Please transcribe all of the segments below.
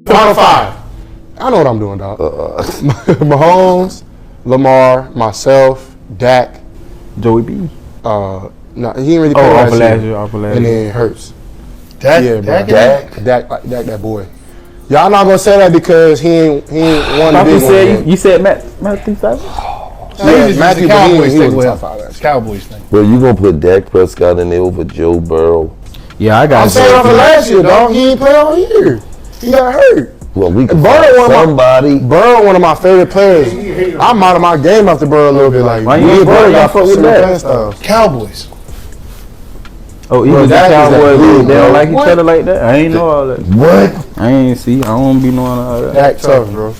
Final five. I know what I'm doing, dog. Mahomes, Lamar, myself, Dak. Joey B. No, he didn't really play last year. And then Hurts. Dak, yeah, bro. Dak, that boy. Y'all not gonna say that because he ain't won the big one. You said Matthew Stafford? Yeah, Matthew, Cowboys he was thing. top five. Cowboys thing. But you gonna put Dak Prescott in there over Joe Burrow? Yeah, I got. I'm saying off of last year, dog. He ain't play all year. He got hurt. Well, we can Burrow, one of my favorite players. I'm out of my game after Burrow a little bit. Like, why you Burrow? Y'all fuck with that? Cowboys. Oh, even the Cowboys, they don't like each other like that? I ain't know all that. What? I ain't see. I don't be knowing all that. Dak tough, bro.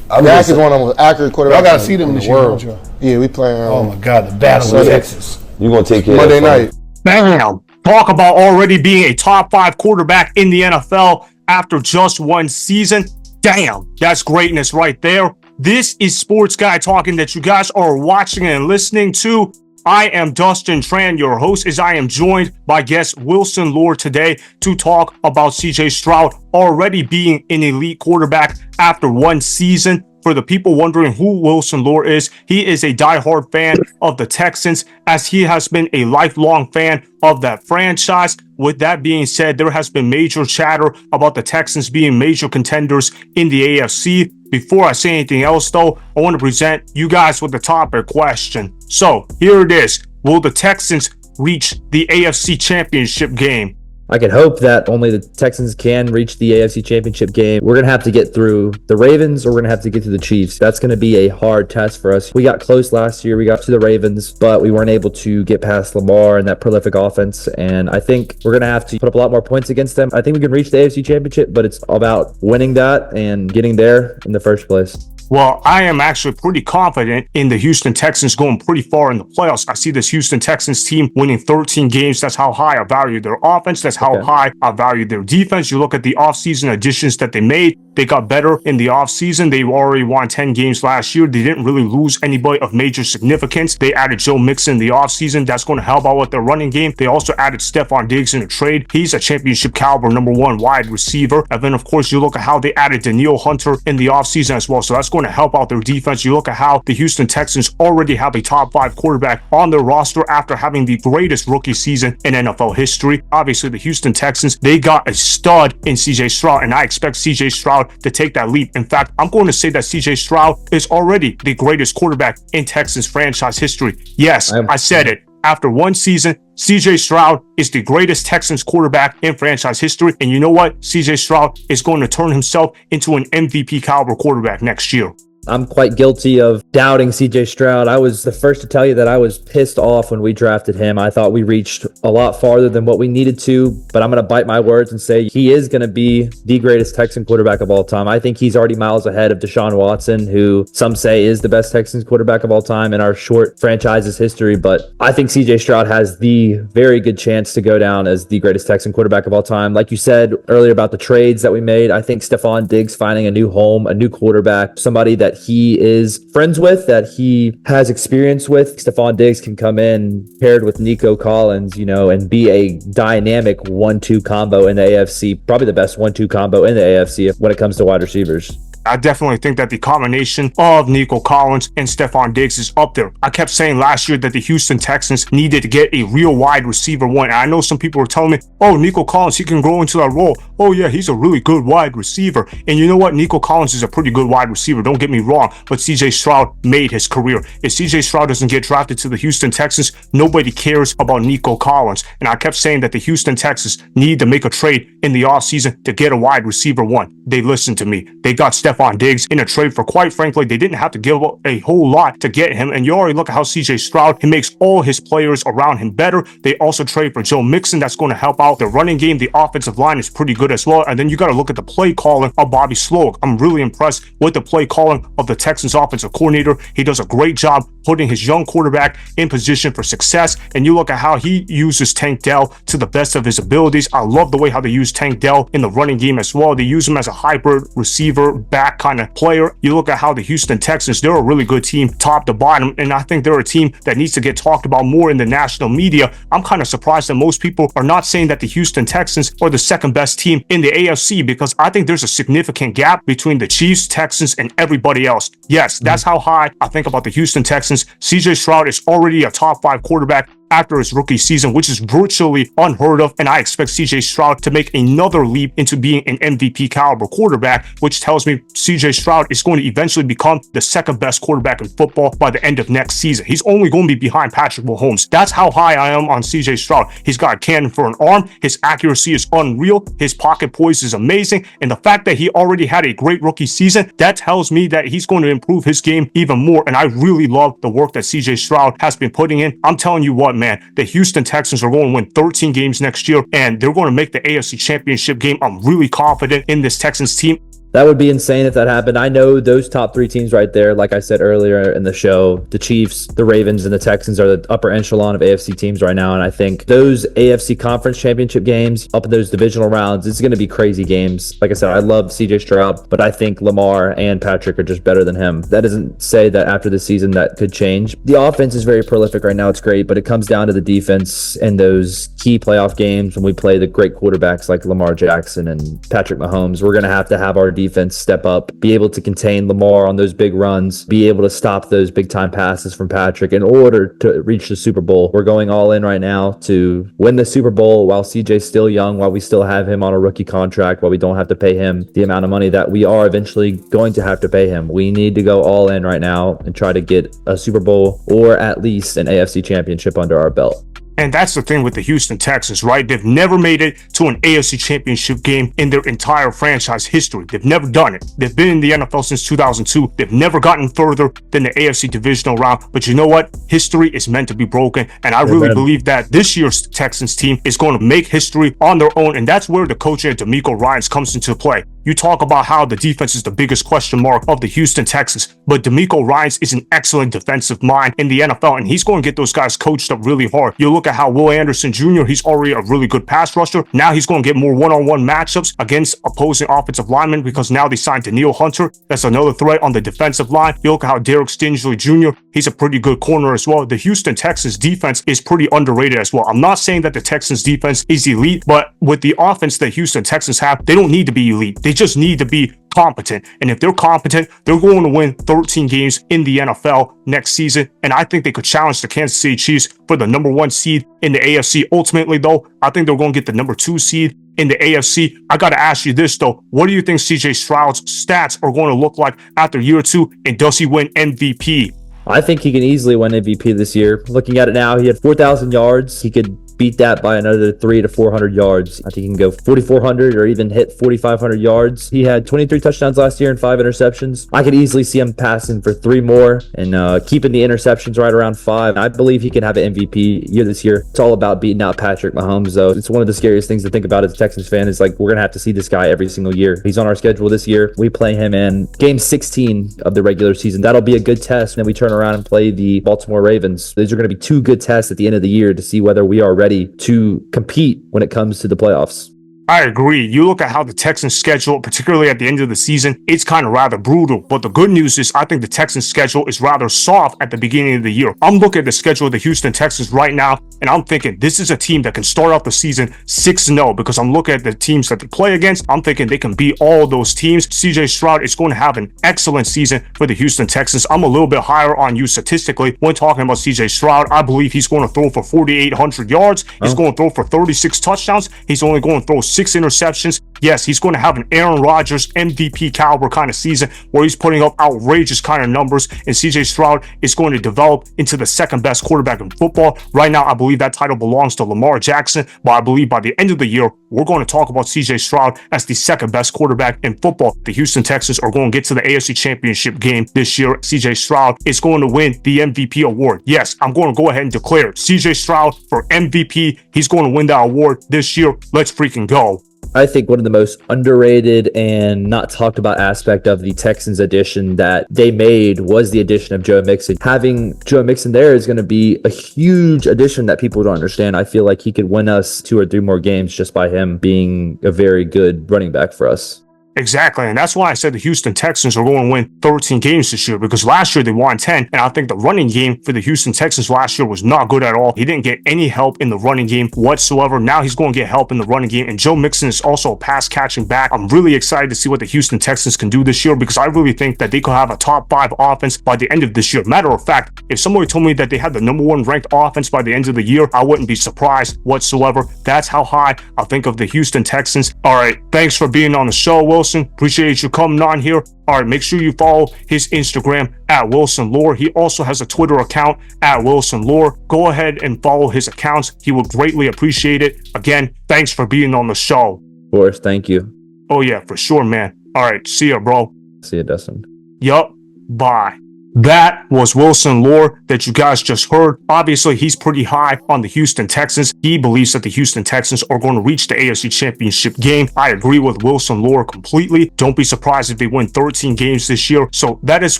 Dak is one of the most accurate quarterbacks. Y'all gotta see them this year, don't y'all? Yeah, we playing. Oh my God, the battle of Texas. You gonna take care Monday of that night. Bam! Talk about already being a top 5 quarterback in the NFL after just one season. Damn, that's greatness right there. This is Sports Guy Talking that you guys are watching and listening to. I am Dustin Tran, your host, as I am joined by guest Wilson Lord today to talk about CJ Stroud already being an elite quarterback after one season. For the people wondering who Wilson Lord is, he is a diehard fan of the Texans, as he has been a lifelong fan of that franchise. With that being said, there has been major chatter about the Texans being major contenders in the AFC. Before I say anything else, though, I want to present you guys with the topic question. So here it is. Will the Texans reach the AFC Championship game? I can hope that only the Texans can reach the AFC Championship game. We're going to have to get through the Ravens, or we're going to have to get through the Chiefs. That's going to be a hard test for us. We got close last year. We got to the Ravens, but we weren't able to get past Lamar and that prolific offense. And I think we're going to have to put up a lot more points against them. I think we can reach the AFC Championship, but it's about winning that and getting there in the first place. Well, I am actually pretty confident in the Houston Texans going pretty far in the playoffs. I see this Houston Texans team winning 13 games. That's how high I value their offense. That's how high I value their defense. You look at the offseason additions that they made. They got better in the offseason. They already won 10 games last year. They didn't really lose anybody of major significance. They added Joe Mixon in the offseason. That's going to help out with their running game. They also added Stefon Diggs in a trade. He's a championship caliber #1 wide receiver. And then, of course, you look at how they added Danielle in the offseason as well. So that's going to help out their defense. You look at how the Houston Texans already have a top 5 quarterback on their roster after having the greatest rookie season in NFL history. Obviously, the Houston Texans, they got a stud in CJ Stroud, and I expect CJ Stroud to take that leap. In fact, I'm going to say that CJ Stroud is already the greatest quarterback in Texans franchise history. Yes, I said it. After one season, CJ Stroud is the greatest Texans quarterback in franchise history. And you know what? CJ Stroud is going to turn himself into an MVP caliber quarterback next year. I'm quite guilty of doubting CJ Stroud. I was the first to tell you that I was pissed off when we drafted him. I thought we reached a lot farther than what we needed to, but I'm going to bite my words and say he is going to be the greatest Texan quarterback of all time. I think he's already miles ahead of Deshaun Watson, who some say is the best Texans quarterback of all time in our short franchise's history. But I think CJ Stroud has the very good chance to go down as the greatest Texan quarterback of all time. Like you said earlier about the trades that we made, I think Stefon Diggs finding a new home, a new quarterback, somebody that he is friends with, that he has experience with. Stefon Diggs can come in paired with Nico Collins, and be a dynamic 1-2 combo in the AFC, probably the best 1-2 combo in the AFC when it comes to wide receivers. I definitely think that the combination of Nico Collins and Stefon Diggs is up there. I kept saying last year that the Houston Texans needed to get a real wide receiver one. And I know some people were telling me, oh, Nico Collins, he can grow into that role. Oh, yeah, he's a really good wide receiver. And you know what? Nico Collins is a pretty good wide receiver. Don't get me wrong. But CJ Stroud made his career. If CJ Stroud doesn't get drafted to the Houston Texans, nobody cares about Nico Collins. And I kept saying that the Houston Texans need to make a trade in the offseason to get a wide receiver one. They listened to me. They got Stefon Diggs in a trade for, quite frankly, they didn't have to give up a whole lot to get him. And you already look at how CJ Stroud, he makes all his players around him better. They also trade for Joe Mixon. That's going to help out the running game. The offensive line is pretty good as well. And then you got to look at the play calling of Bobby Slowick. I'm really impressed with the play calling of the Texans offensive coordinator. He does a great job putting his young quarterback in position for success. And you look at how he uses Tank Dell to the best of his abilities. I love the way how they use Tank Dell in the running game as well. They use him as a hybrid receiver back quarterback kind of player. You look at how the Houston Texans, they're a really good team top to bottom, and I think they're a team that needs to get talked about more in the national media. I'm kind of surprised that most people are not saying that the Houston Texans are the second best team in the AFC, because I think there's a significant gap between the Chiefs, Texans, and everybody else. Yes, that's how high I think about the Houston Texans. CJ Stroud is already a top 5 quarterback after his rookie season, which is virtually unheard of, and I expect CJ Stroud to make another leap into being an MVP caliber quarterback, which tells me CJ Stroud is going to eventually become the second best quarterback in football by the end of next season. He's only going to be behind Patrick Mahomes. That's how high I am on CJ Stroud. He's got a cannon for an arm. His accuracy is unreal. His pocket poise is amazing, and the fact that he already had a great rookie season, that tells me that he's going to improve his game even more, and I really love the work that CJ Stroud has been putting in. I'm telling you what, man, the Houston Texans are going to win 13 games next year, and they're going to make the AFC Championship game. I'm really confident in this Texans team. That would be insane if that happened. I know those top 3 teams right there, like I said earlier in the show, the Chiefs, the Ravens, and the Texans are the upper echelon of AFC teams right now. And I think those AFC Conference Championship games up in those divisional rounds, it's going to be crazy games. Like I said, I love CJ Stroud, but I think Lamar and Patrick are just better than him. That doesn't say that after the season that could change. The offense is very prolific right now. It's great, but it comes down to the defense and those key playoff games when we play the great quarterbacks like Lamar Jackson and Patrick Mahomes. We're going to have our defense step up, be able to contain Lamar on those big runs, be able to stop those big time passes from Patrick in order to reach the Super Bowl. We're going all in right now to win the Super Bowl while CJ's still young, while we still have him on a rookie contract, while we don't have to pay him the amount of money that we are eventually going to have to pay him. We need to go all in right now and try to get a Super Bowl or at least an AFC championship under our belt. And that's the thing with the Houston Texans, right? They've never made it to an AFC Championship game in their entire franchise history. They've never done it. They've been in the NFL since 2002. They've never gotten further than the AFC divisional round. But you know what? History is meant to be broken. And I really believe that this year's Texans team is going to make history on their own. And that's where the coaching of D'Amico Ryans comes into play. You talk about how the defense is the biggest question mark of the Houston Texans, but D'Amico Ryans is an excellent defensive mind in the NFL, and he's going to get those guys coached up really hard. You look at how Will Anderson Jr., he's already a really good pass rusher. Now he's going to get more one-on-one matchups against opposing offensive linemen because now they signed Danielle Hunter. That's another threat on the defensive line. You look at how Derek Stingley Jr., he's a pretty good corner as well. The Houston Texans defense is pretty underrated as well. I'm not saying that the Texans defense is elite, but with the offense that Houston Texans have, they don't need to be elite. They just need to be competent. And if they're competent, they're going to win 13 games in the NFL next season. And I think they could challenge the Kansas City Chiefs for the number 1 seed in the AFC. Ultimately, though, I think they're going to get the number 2 seed in the AFC. I got to ask you this, though. What do you think CJ Stroud's stats are going to look like after year 2? And does he win MVP? I think he can easily win MVP this year. Looking at it now, he had 4,000 yards. He could beat that by another 300 to 400 yards. I think he can go 4,400 or even hit 4,500 yards. He had 23 touchdowns last year and 5 interceptions. I could easily see him passing for 3 more and keeping the interceptions right around 5. I believe he can have an MVP year this year. It's all about beating out Patrick Mahomes, though. It's one of the scariest things to think about as a Texans fan is like we're going to have to see this guy every single year. He's on our schedule this year. We play him in game 16 of the regular season. That'll be a good test. And then we turn around and play the Baltimore Ravens. These are going to be 2 good tests at the end of the year to see whether we are ready to compete when it comes to the playoffs. I agree. You look at how the Texans schedule, particularly at the end of the season, it's kind of rather brutal. But the good news is I think the Texans schedule is rather soft at the beginning of the year. I'm looking at the schedule of the Houston Texans right now, and I'm thinking this is a team that can start off the season 6-0 because I'm looking at the teams that they play against. I'm thinking they can beat all those teams. CJ Stroud is going to have an excellent season for the Houston Texans. I'm a little bit higher on you statistically when talking about CJ Stroud. I believe he's going to throw for 4,800 yards. He's going to throw for 36 touchdowns. He's only going to throw 6 interceptions. Yes, he's going to have an Aaron Rodgers MVP caliber kind of season where he's putting up outrageous kind of numbers, and CJ Stroud is going to develop into the second best quarterback in football. Right now, I believe that title belongs to Lamar Jackson, but I believe by the end of the year, we're going to talk about CJ Stroud as the second best quarterback in football. The Houston Texans are going to get to the AFC Championship game this year. CJ Stroud is going to win the MVP award. Yes, I'm going to go ahead and declare CJ Stroud for MVP. He's going to win that award this year. Let's freaking go. I think one of the most underrated and not talked about aspect of the Texans addition that they made was the addition of Joe Mixon. Having Joe Mixon there is going to be a huge addition that people don't understand. I feel like he could win us 2 or 3 more games just by him being a very good running back for us. Exactly, and that's why I said the Houston Texans are going to win 13 games this year, because last year they won 10, and I think the running game for the Houston Texans last year was not good at all. He didn't get any help in the running game whatsoever. Now he's going to get help in the running game, and Joe Mixon is also a pass-catching back. I'm really excited to see what the Houston Texans can do this year, because I really think that they could have a top 5 offense by the end of this year. Matter of fact, if somebody told me that they had the #1 ranked offense by the end of the year, I wouldn't be surprised whatsoever. That's how high I think of the Houston Texans. All right, thanks for being on the show, Wilson. Appreciate you coming on here. All right, make sure you follow his Instagram at Wilson Lore. He also has a Twitter account at Wilson Lore. Go ahead and follow his accounts. He would greatly appreciate it. Again, thanks for being on the show. Of course, thank you. Oh yeah, for sure, man. All right, see ya, bro. See you, Dustin. Yup, bye. That was Wilson Lore that you guys just heard. Obviously, he's pretty high on the Houston Texans. He believes that the Houston Texans are going to reach the AFC Championship game. I agree with Wilson Lore completely. Don't be surprised if they win 13 games this year. So that is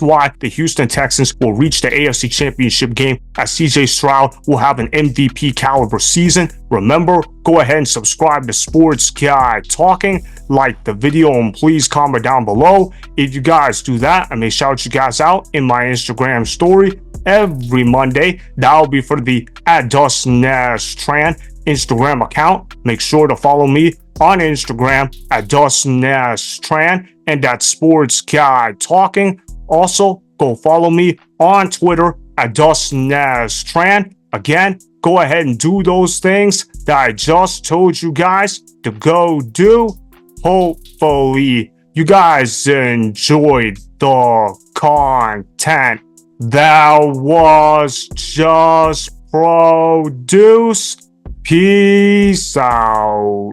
why the Houston Texans will reach the AFC Championship game, as CJ Stroud will have an MVP caliber season. Remember, go ahead and subscribe to Sports Guy Talking. Like the video and please comment down below. If you guys do that, I may shout you guys out in my Instagram story every Monday. That'll be for the @DustinNashTran Instagram account. Make sure to follow me on Instagram at DustinNashTran and at Sports Guy Talking. Also, go follow me on Twitter at DustinNashTran. Again, go ahead and do those things that I just told you guys to go do. Hopefully, you guys enjoyed the content that was just produced. Peace out.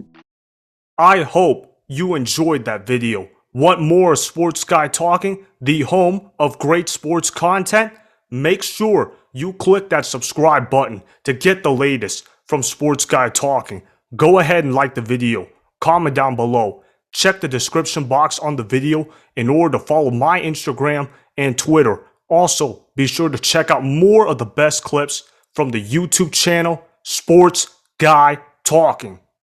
I hope you enjoyed that video. Want more Sports Guy Talking, the home of great sports content? Make sure you click that subscribe button to get the latest from Sports Guy Talking. Go ahead and like the video. Comment down below. Check the description box on the video in order to follow my Instagram and Twitter. Also, be sure to check out more of the best clips from the YouTube channel, Sports Guy Talking.